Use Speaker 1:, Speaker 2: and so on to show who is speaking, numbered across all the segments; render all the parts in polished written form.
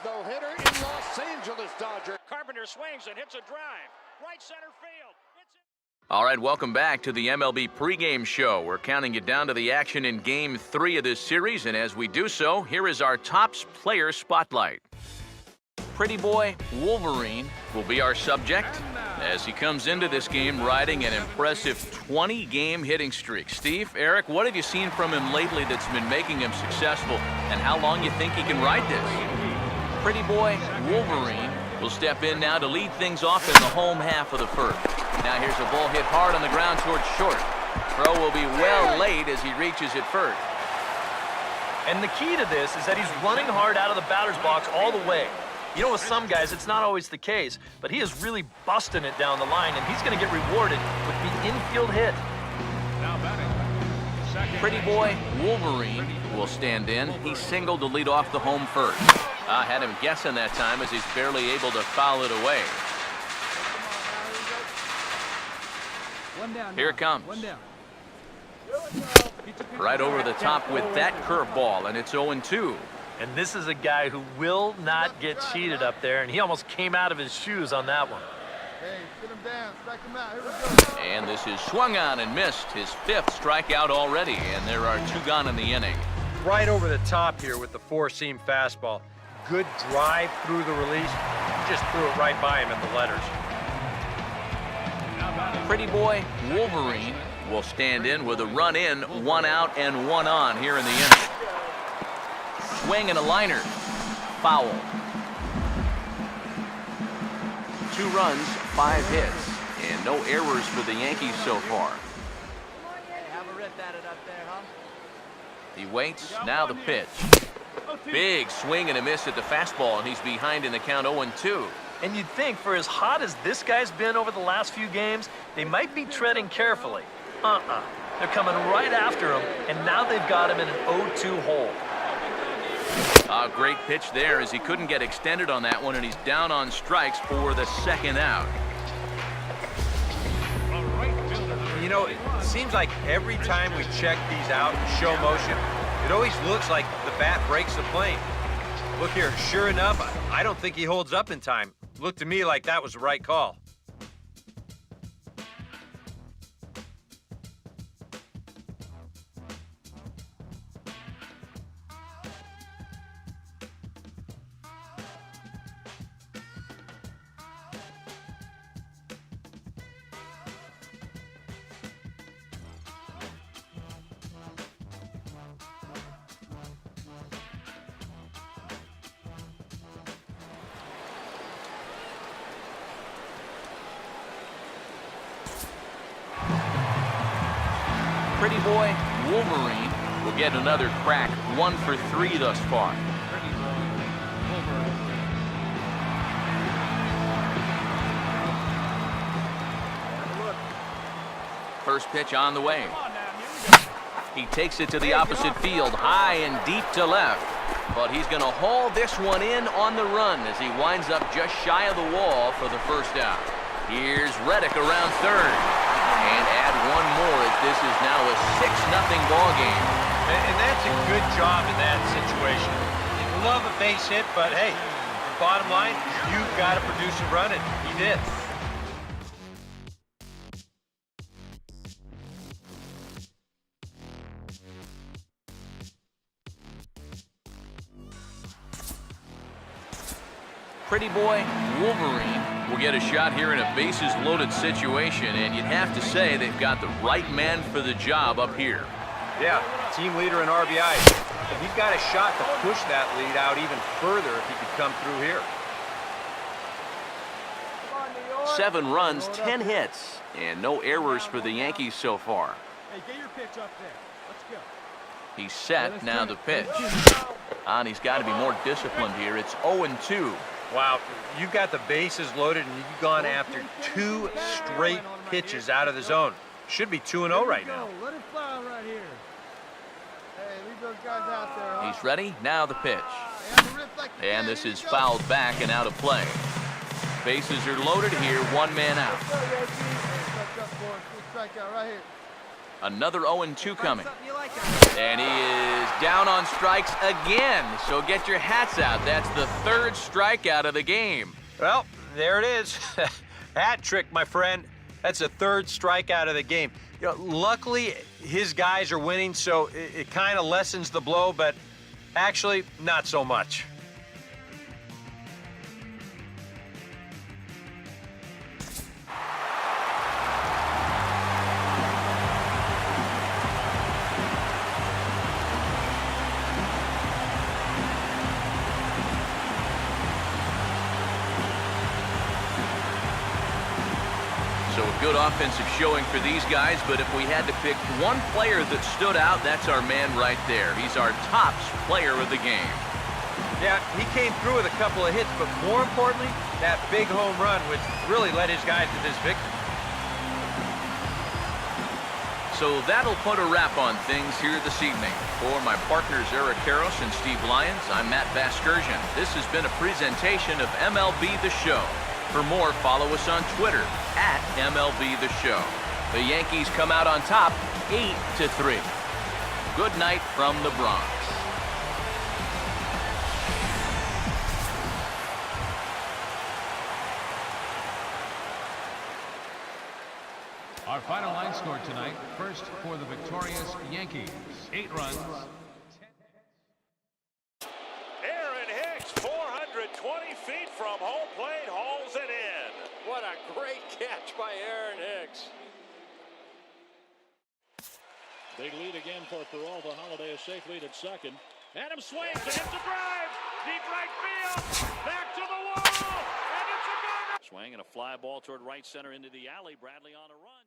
Speaker 1: no-hitter in Los Angeles, Dodger.
Speaker 2: Carpenter swings and hits a drive. Right center field.
Speaker 3: All right, welcome back to the MLB pregame show. We're counting you down to the action in Game 3 of this series, and as we do so, here is our Topps player spotlight. Pretty Boy Wolverine will be our subject as he comes into this game riding an impressive 20-game hitting streak. Steve, Eric, what have you seen from him lately that's been making him successful, and how long you think he can ride this? Pretty Boy Wolverine will step in now to lead things off in the home half of the first. Now here's a ball hit hard on the ground towards short. Throw will be well laid as he reaches it first.
Speaker 4: And the key to this is that he's running hard out of the batter's box all the way. You know, with some guys, it's not always the case, but he is really busting it down the line, and he's going to get rewarded with the infield hit.
Speaker 2: Now batting.
Speaker 3: Pretty Boy Wolverine will stand in. He singled to lead off the home first. Had him guessing that time as he's barely able to foul it away. Here it comes. Right over the top with that curveball, and it's 0-2.
Speaker 4: And this is a guy who will not get cheated up there, and he almost came out of his shoes on that one.
Speaker 1: Hey, get him down, strike him out. Here we go.
Speaker 3: And this is swung on and missed. His 5th strikeout already, and there are 2 gone in the inning.
Speaker 5: Right over the top here with the four-seam fastball. Good drive through the release. Just threw it right by him at the letters.
Speaker 3: Pretty Boy Wolverine will stand in with a run in, 1 out and 1 on here in the inning. Swing and a liner. Foul. 2 runs, 5 hits, and no errors for the Yankees so far. He waits, now the pitch. Big swing and a miss at the fastball, and he's behind in the count 0-2.
Speaker 4: And you'd think for as hot as this guy's been over the last few games, they might be treading carefully. They're coming right after him, and now they've got him in an 0-2 hole.
Speaker 3: A great pitch there as he couldn't get extended on that one, and he's down on strikes for the 2nd out.
Speaker 5: You know, it seems like every time we check these out in show motion, it always looks like the bat breaks the plane. Look here, sure enough, I don't think he holds up in time. Looked to me like that was the right call.
Speaker 3: Pretty Boy Wolverine will get another crack, 1 for 3 thus far. First pitch on the way. He takes it to the opposite field, high and deep to left. But he's going to haul this one in on the run as he winds up just shy of the wall for the 1st out. Here's Reddick around 3rd. And add 1 more as this is now a 6-0 ball game.
Speaker 5: And that's a good job in that situation. You love a base hit, but hey, the bottom line, you've got to produce a run, and he did.
Speaker 3: Pretty Boy Wolverine will get a shot here in a bases-loaded situation, and you'd have to say they've got the right man for the job up here.
Speaker 5: Yeah, team leader in RBIs. He's got a shot to push that lead out even further if he could come through here.
Speaker 3: 7 runs, 10 hits, and no errors for the Yankees so far.
Speaker 2: Hey, get your pitch up there. Let's go.
Speaker 3: He's set, now the pitch. And he's got to be more disciplined here. It's 0-2.
Speaker 5: Wow, you've got the bases loaded, and you've gone after 2 straight pitches out of the zone. Should be 2-0 right now.
Speaker 1: Let it fly right here. Hey, leave those guys out there, huh?
Speaker 3: He's ready, now the pitch. And this is fouled back and out of play. Bases are loaded here, 1 man out.
Speaker 1: Strikeout right here.
Speaker 3: Another 0-2 coming. And he is down on strikes again. So get your hats out. That's the third strikeout of the game.
Speaker 5: Well, there it is. Hat trick, my friend. That's the third strikeout of the game. You know, luckily, his guys are winning, so it kind of lessens the blow, but actually, not so much.
Speaker 3: So a good offensive showing for these guys, but if we had to pick one player that stood out, that's our man right there. He's our tops player of the game.
Speaker 5: Yeah, he came through with a couple of hits, but more importantly, that big home run, which really led his guys to this victory.
Speaker 3: So that'll put a wrap on things here this evening. For my partners Eric Karros and Steve Lyons, I'm Matt Vasgersian. This has been a presentation of MLB The Show. For more, follow us on Twitter @MLB The Show. The Yankees come out on top 8-3. Good night from the Bronx.
Speaker 6: Our final line score tonight, first for the victorious Yankees, 8 runs.
Speaker 2: Aaron Hicks, 420 feet from home plate, hauls it in. What a great catch by Aaron Hicks. Big lead again for Peralta. Holiday, a safe lead at second. Adams swings and hits a drive. Deep right field. Back to the wall. And it's a gun. Swing and a fly ball toward right center into the alley. Bradley on a run.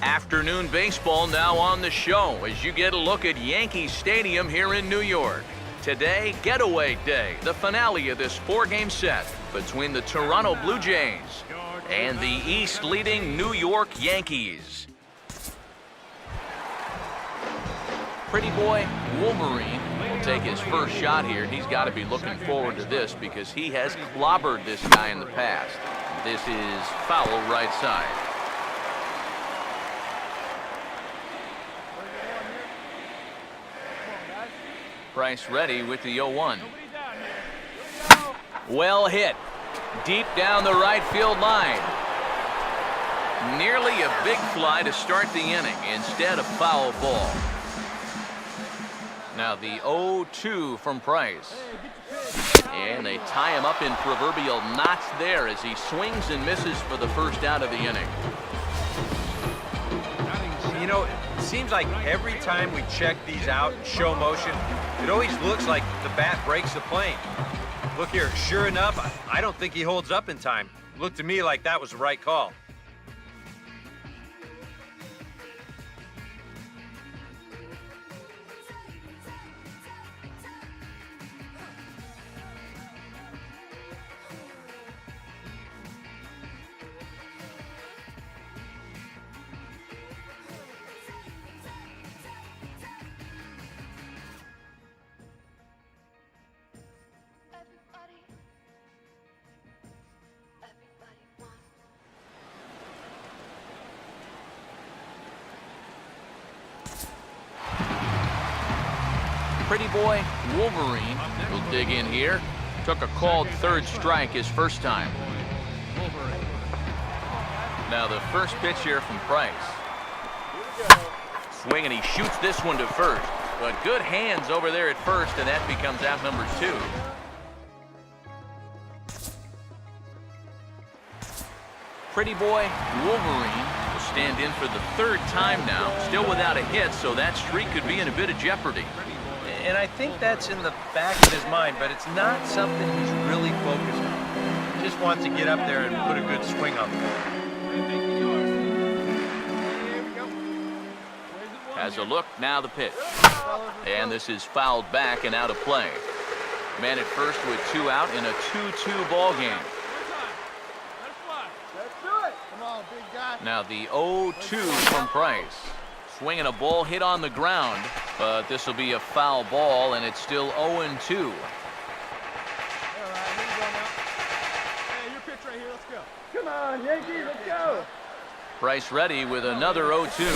Speaker 3: Afternoon baseball now on the show as you get a look at Yankee Stadium here in New York. Today, Getaway Day, the finale of this 4-game set between the Toronto Blue Jays and the East-leading New York Yankees. Pretty boy Wolverine will take his first shot here. He's got to be looking forward to this because he has clobbered this guy in the past. This is foul right side. Price ready with the 0-1. Well hit. Deep down the right field line. Nearly a big fly to start the inning instead of foul ball. Now the 0-2 from Price. And they tie him up in proverbial knots there as he swings and misses for the first out of the inning.
Speaker 5: You know, it seems like every time we check these out in show motion, it always looks like the bat breaks the plane. Look here, sure enough, I don't think he holds up in time. Looked to me like that was the right call.
Speaker 3: Pretty boy Wolverine will dig in here. Took a called third strike his first time. Now the first pitch here from Price. Swing and he shoots this one to first. But good hands over there at first, and that becomes out number 2. Pretty boy Wolverine will stand in for the third time now. Still without a hit, so that streak could be in a bit of jeopardy.
Speaker 5: And I think that's in the back of his mind, but it's not something he's really focused on. He just wants to get up there and put a good swing on the ball.
Speaker 3: Has a look, now the pitch. And this is fouled back and out of play. Man at first with 2 out in a 2-2 ball game.
Speaker 1: Let's do it. Come on, big guy.
Speaker 3: Now the 0-2 from Price. Swinging a ball hit on the ground, but this will be a foul ball, and it's still 0-2.
Speaker 1: All right, here you go now. Hey, your pitch right here. Let's go. Come on, Yankees, let's go.
Speaker 3: Price ready with another 0-2.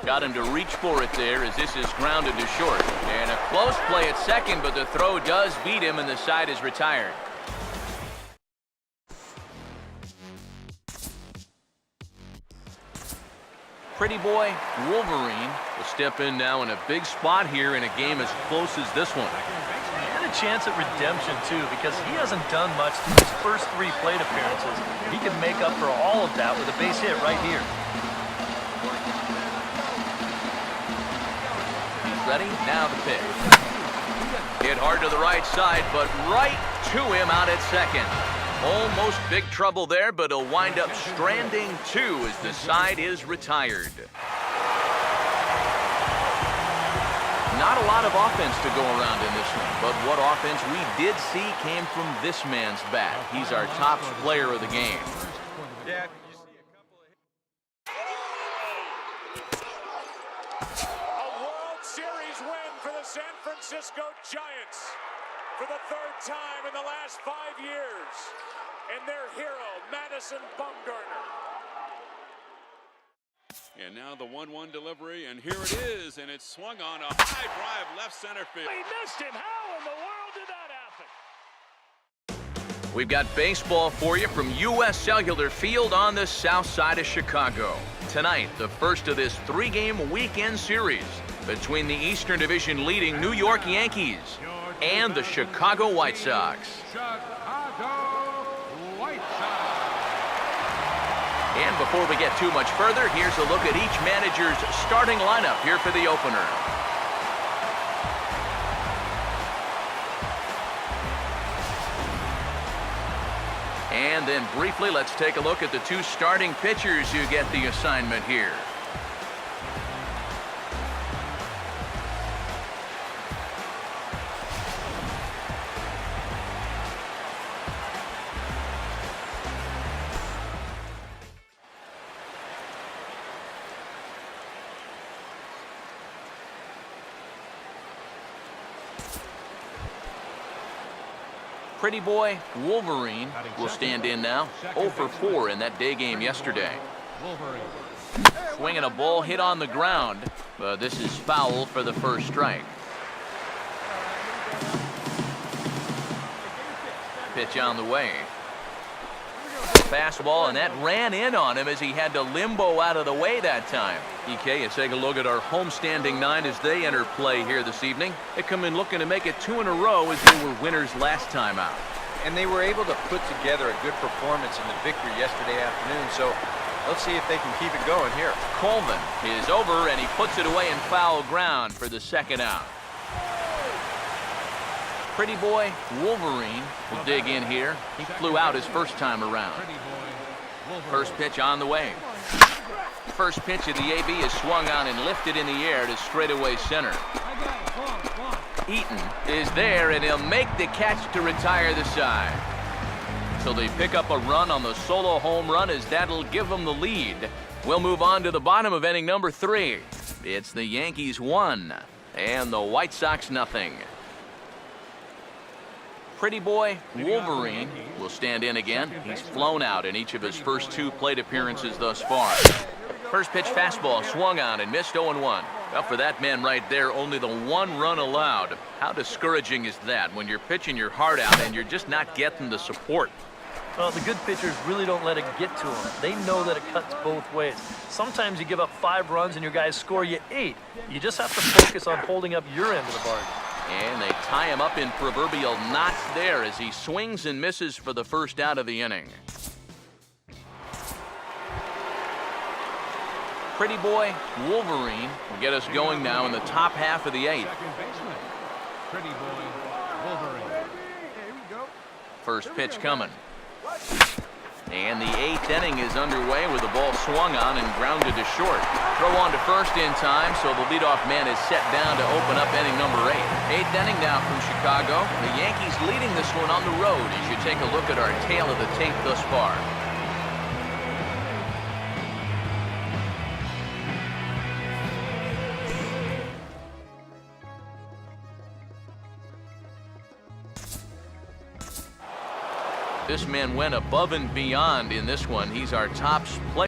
Speaker 3: Got him to reach for it there as this is grounded to short. And a close play at second, but the throw does beat him and the side is retired. Pretty boy Wolverine will step in now in a big spot here in a game as close as this one.
Speaker 4: He had a chance at redemption, too, because he hasn't done much through his first 3 plate appearances. He can make up for all of that with a base hit right here.
Speaker 3: He's ready. Now the pitch. Hit hard to the right side, but right to him out at second. Almost big trouble there, but he'll wind up stranding 2 as the side is retired. Not a lot of offense to go around in this one, but what offense we did see came from this man's bat. He's our top player of the game.
Speaker 5: Yeah.
Speaker 7: A World Series win for the San Francisco Giants for the 3rd time in the last 5 years. And their hero, Madison Bumgarner.
Speaker 8: And now the 1-1 delivery, and here it is, and it's swung on a high drive left center field.
Speaker 7: He missed him. How in the world did that happen?
Speaker 3: We've got baseball for you from U.S. Cellular Field on the south side of Chicago. Tonight, the first of this 3-game weekend series between the Eastern Division leading New York Yankees and the Chicago White Sox. And before we get too much further, here's a look at each manager's starting lineup here for the opener. And then briefly, let's take a look at the 2 starting pitchers who get the assignment here. Pretty boy Wolverine will stand in now. 0 for 4 in that day game yesterday. Swinging a ball hit on the ground, but this is foul for the first strike. Pitch on the way. Fastball, and that ran in on him as he had to limbo out of the way that time. EK, let's take a look at our homestanding 9 as they enter play here this evening. They come in looking to make it 2 in a row as they were winners last time out.
Speaker 5: And they were able to put together a good performance in the victory yesterday afternoon, so let's see if they can keep it going here.
Speaker 3: Coleman is over, and he puts it away in foul ground for the second out. Pretty boy Wolverine will dig in here. He flew out his first time around. First pitch on the way. First pitch of the AB is swung on and lifted in the air to straightaway center. Eaton is there, and he'll make the catch to retire the side. So they pick up a run on the solo home run as that'll give them the lead. We'll move on to the bottom of inning number 3. It's the Yankees 1 and the White Sox nothing. Pretty boy Wolverine will stand in again. He's flown out in each of his first 2 plate appearances thus far. First pitch fastball swung on and missed 0-1. Well, for that man right there, only the 1 run allowed. How discouraging is that when you're pitching your heart out and you're just not getting the support?
Speaker 4: Well, the good pitchers really don't let it get to them. They know that it cuts both ways. Sometimes you give up 5 runs and your guys score you 8. You just have to focus on holding up your end of the bargain.
Speaker 3: And they tie him up in proverbial knots there as he swings and misses for the first out of the inning. Pretty boy Wolverine will get us going now in the top half of the 8th.
Speaker 6: Pretty boy Wolverine.
Speaker 3: First pitch coming. And the 8th inning is underway with the ball swung on and grounded to short. Throw on to first in time, so the leadoff man is set down to open up inning number 8. 8th inning now from Chicago. The Yankees leading this one on the road as you take a look at our tail of the tape thus far. This man went above and beyond in this one. He's our top player.